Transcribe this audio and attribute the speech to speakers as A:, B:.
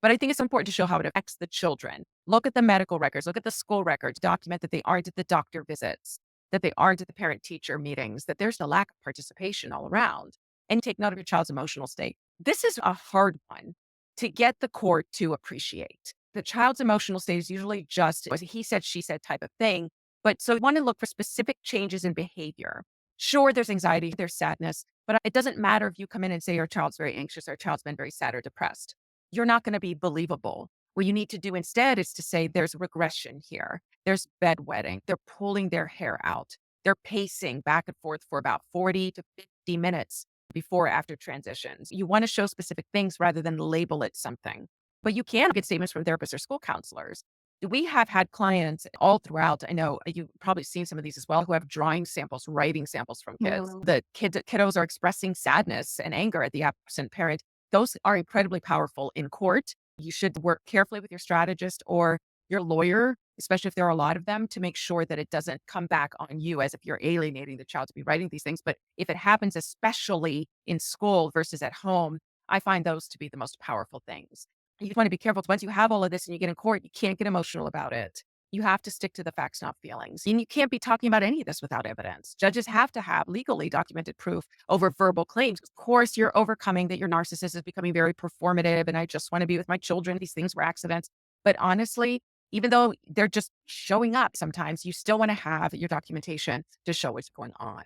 A: But I think it's important to show how it affects the children. Look at the medical records, look at the school records, document that they aren't at the doctor visits, that they aren't at the parent teacher meetings, that there's a lack of participation all around, and take note of your child's emotional state. This is a hard one to get the court to appreciate. The child's emotional state is usually just a he said, she said type of thing. But so you want to look for specific changes in behavior. Sure, there's anxiety, there's sadness, but it doesn't matter if you come in and say your child's very anxious or your child's been very sad or depressed. You're not going to be believable. What you need to do instead is to say there's regression here. There's bedwetting. They're pulling their hair out. They're pacing back and forth for about 40 to 50 minutes before or after transitions. You want to show specific things rather than label it something. But you can get statements from therapists or school counselors. We have had clients all throughout. I know you've probably seen some of these as well, who have drawing samples, writing samples from kids.
B: Mm.
A: The kiddos are expressing sadness and anger at the absent parent. Those are incredibly powerful in court. You should work carefully with your strategist or your lawyer, especially if there are a lot of them, to make sure that it doesn't come back on you as if you're alienating the child to be writing these things. But if it happens, especially in school versus at home, I find those to be the most powerful things. You want to be careful. Once you have all of this and you get in court, you can't get emotional about it. You have to stick to the facts, not feelings. And you can't be talking about any of this without evidence. Judges have to have legally documented proof over verbal claims. Of course, you're overcoming that your narcissist is becoming very performative and I just want to be with my children. These things were accidents. But honestly, even though they're just showing up sometimes, you still want to have your documentation to show what's going on.